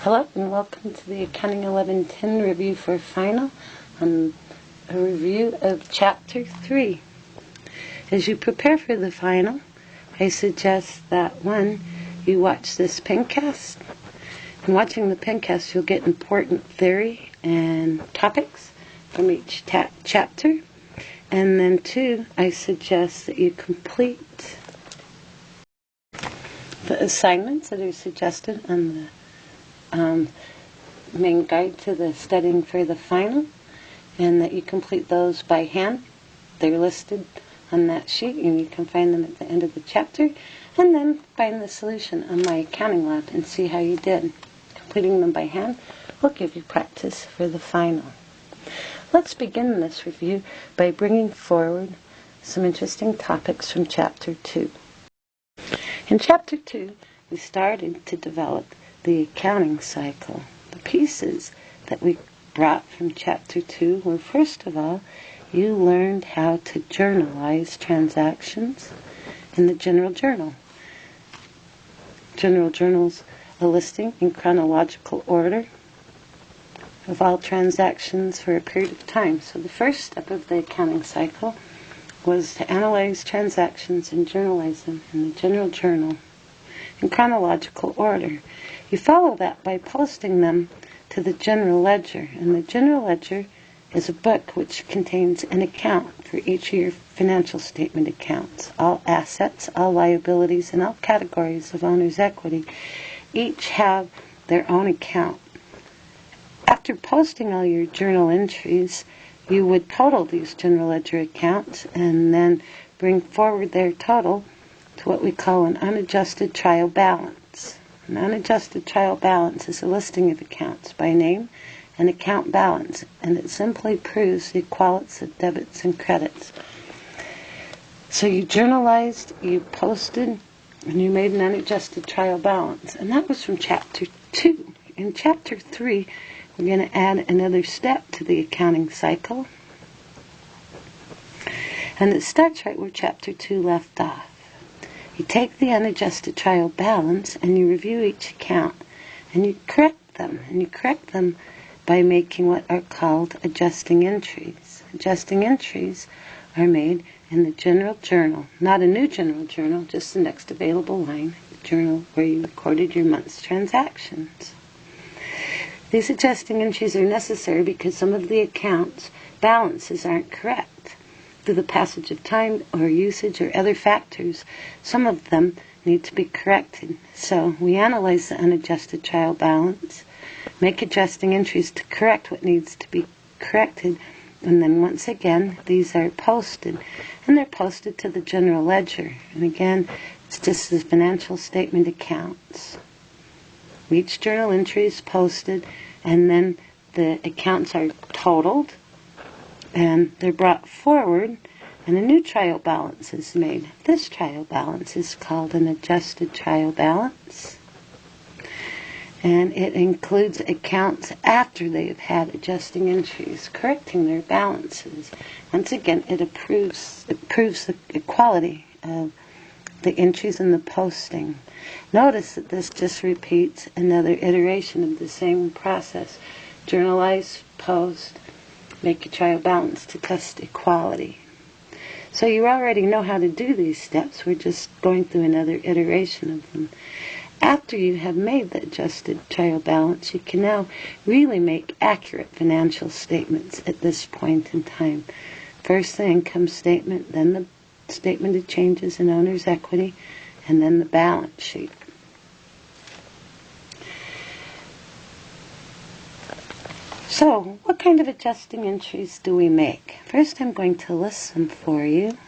Hello and welcome to the Accounting 1110 review for final and a review of Chapter 3. As you prepare for the final, I suggest that 1. You watch this pencast. In watching the pencast, you'll get important theory and topics from each chapter. And then 2, I suggest that you complete the assignments that are suggested on the main guide to the studying for the final, and that you complete those by hand. They're listed on that sheet and you can find them at the end of the chapter, and then find the solution on my accounting lab and see how you did. Completing them by hand will give you practice for the final. Let's begin this review by bringing forward some interesting topics from Chapter 2. In Chapter 2, we started to develop the accounting cycle. The pieces that we brought from Chapter 2 were, first of all, you learned how to journalize transactions in the General Journal. General Journal's a listing in chronological order of all transactions for a period of time. So the first step of the accounting cycle was to analyze transactions and journalize them in the General Journal in chronological order. You follow that by posting them to the General Ledger, and the General Ledger is a book which contains an account for each of your financial statement accounts. All assets, all liabilities, and all categories of owner's equity each have their own account. After posting all your journal entries, you would total these General Ledger accounts and then bring forward their total to what we call an unadjusted trial balance. An unadjusted trial balance is a listing of accounts by name and account balance, and it simply proves the equality of debits and credits. So you journalized, you posted, and you made an unadjusted trial balance. And that was from Chapter 2. In Chapter 3, we're going to add another step to the accounting cycle. And it starts right where Chapter 2 left off. You take the unadjusted trial balance and you review each account and you correct them. And you correct them by making what are called adjusting entries. Adjusting entries are made in the General Journal. Not a new General Journal, just the next available line, the journal where you recorded your month's transactions. These adjusting entries are necessary because some of the accounts' balances aren't correct. Through the passage of time or usage or other factors, some of them need to be corrected. So we analyze the unadjusted trial balance, make adjusting entries to correct what needs to be corrected, and then once again these are posted, and they're posted to the General Ledger. And again, it's just the financial statement accounts. Each journal entry is posted, and then the accounts are totaled and they're brought forward, and a new trial balance is made. This trial balance is called an adjusted trial balance, and it includes accounts after they have had adjusting entries, correcting their balances. Once again, it proves the equality of the entries in the posting. Notice that this just repeats another iteration of the same process. Journalize, post, make a trial balance to test equality. So you already know how to do these steps. We're just going through another iteration of them. After you have made the adjusted trial balance, you can now really make accurate financial statements at this point in time. First the income statement, then the statement of changes in owner's equity, and then the balance sheet. So, what kind of adjusting entries do we make? First, I'm going to list them for you. And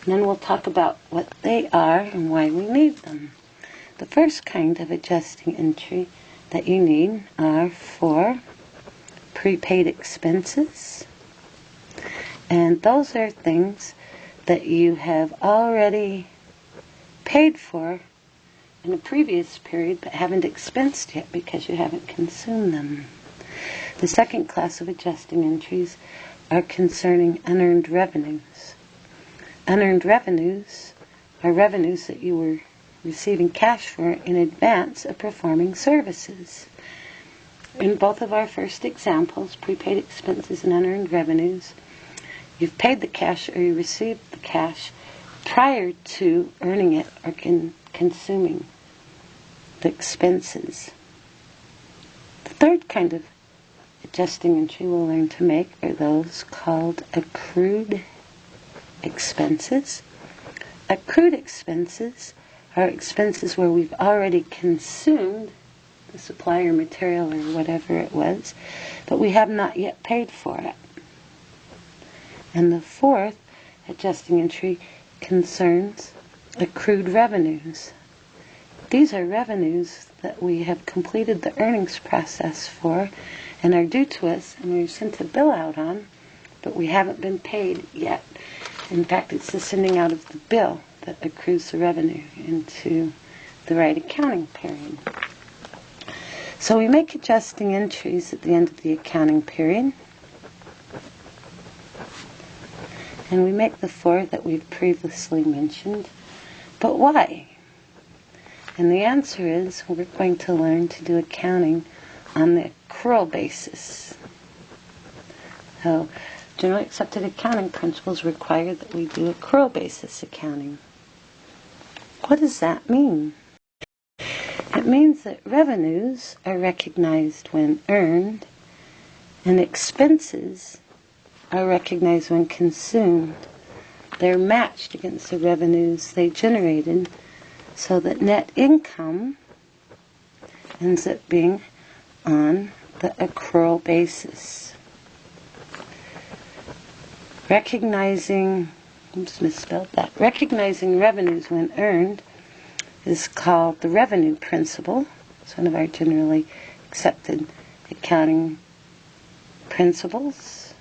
then we'll talk about what they are and why we need them. The first kind of adjusting entry that you need are for prepaid expenses. And those are things that you have already paid for in a previous period but haven't expensed yet because you haven't consumed them. The second class of adjusting entries are concerning unearned revenues. Unearned revenues are revenues that you were receiving cash for in advance of performing services. In both of our first examples, prepaid expenses and unearned revenues, you've paid the cash or you received the cash prior to earning it or consuming the expenses. The third kind of adjusting entry we'll learn to make are those called accrued expenses. Accrued expenses are expenses where we've already consumed the supply or material or whatever it was, but we have not yet paid for it. And the fourth adjusting entry concerns accrued revenues. These are revenues that we have completed the earnings process for and are due to us and we've sent a bill out on, but we haven't been paid yet. In fact, it's the sending out of the bill that accrues the revenue into the right accounting period. So we make adjusting entries at the end of the accounting period. And we make the four that we've previously mentioned. But why? And the answer is we're going to learn to do accounting on the accrual basis. So generally accepted accounting principles require that we do accrual basis accounting. What does that mean? It means that revenues are recognized when earned and expenses are recognized when consumed. They're matched against the revenues they generated so that net income ends up being on the accrual basis. Recognizing revenues when earned is called the revenue principle. It's one of our generally accepted accounting principles.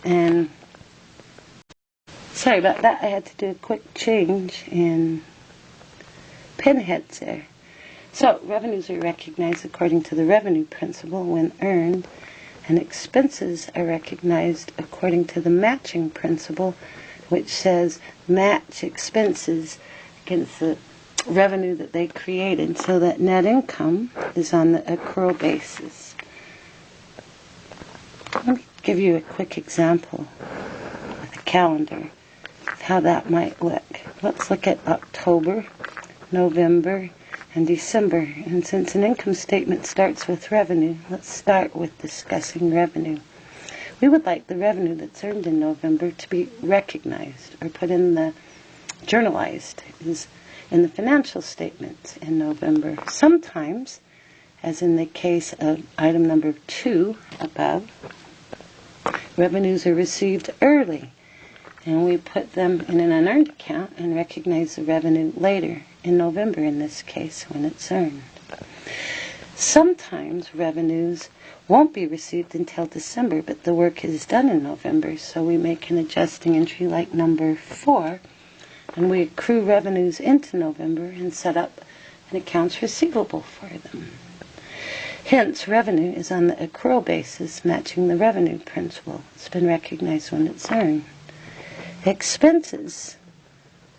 And sorry about that, I had to do a quick change in pinheads there. So revenues are recognized according to the revenue principle when earned, and expenses are recognized according to the matching principle, which says match expenses against the revenue that they created so that net income is on the accrual basis. Let me give you a quick example with a calendar of how that might look. Let's look at October, November, and December. And since an income statement starts with revenue, let's start with discussing revenue. We would like the revenue that's earned in November to be recognized or put in the journalized in the financial statements in November. Sometimes, as in the case of item number 2 above, revenues are received early and we put them in an unearned account and recognize the revenue later, in November in this case, when it's earned. Sometimes revenues won't be received until December, but the work is done in November, so we make an adjusting entry like number 4, and we accrue revenues into November and set up an accounts receivable for them. Hence, revenue is on the accrual basis, matching the revenue principle. It's been recognized when it's earned. Expenses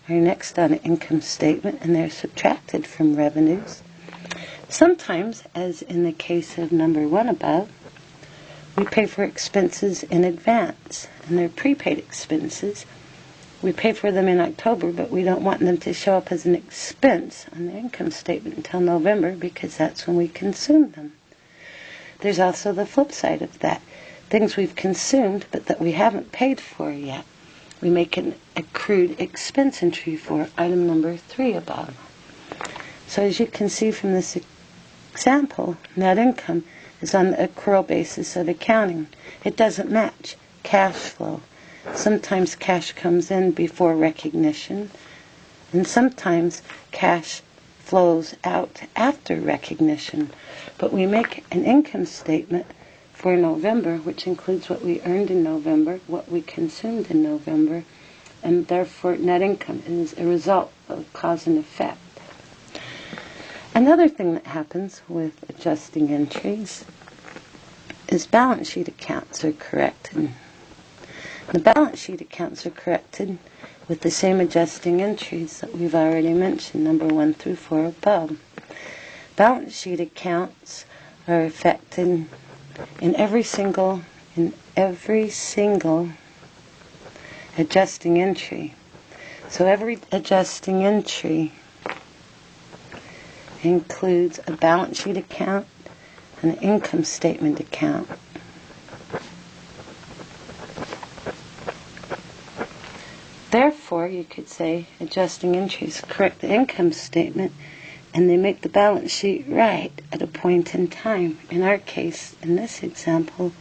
are next on an income statement, and they're subtracted from revenues. Sometimes, as in the case of number 1 above, we pay for expenses in advance, and they're prepaid expenses. We pay for them in October, but we don't want them to show up as an expense on the income statement until November because that's when we consume them. There's also the flip side of that. Things we've consumed but that we haven't paid for yet. We make an accrued expense entry for item number 3 above. So as you can see from this example, net income is on the accrual basis of accounting. It doesn't match cash flow. Sometimes cash comes in before recognition, and sometimes cash flows out after recognition. But we make an income statement for November, which includes what we earned in November, what we consumed in November, and therefore net income is a result of cause and effect. Another thing that happens with adjusting entries is balance sheet accounts are corrected. The balance sheet accounts are corrected with the same adjusting entries that we've already mentioned, number 1 through 4 above. Balance sheet accounts are affected in every single adjusting entry. So every adjusting entry includes a balance sheet account and an income statement account. Therefore, you could say adjusting entries correct the income statement and they make the balance sheet right at a point in time. In our case, in this example,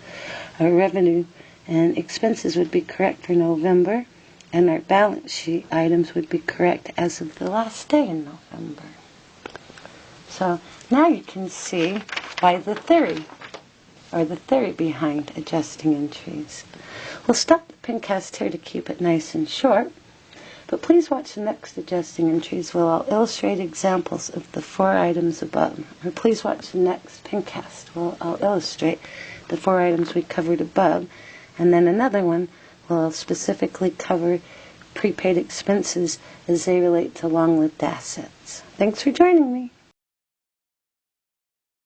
our revenue and expenses would be correct for November, and our balance sheet items would be correct as of the last day in November. So now you can see why the theory behind adjusting entries. We'll stop the pencast here to keep it nice and short, but please watch the next adjusting entries where I'll illustrate examples of the 4 items above. Or please watch the next pencast where I'll illustrate the 4 items we covered above, and then another one where I'll specifically cover prepaid expenses as they relate to long-lived assets. Thanks for joining me.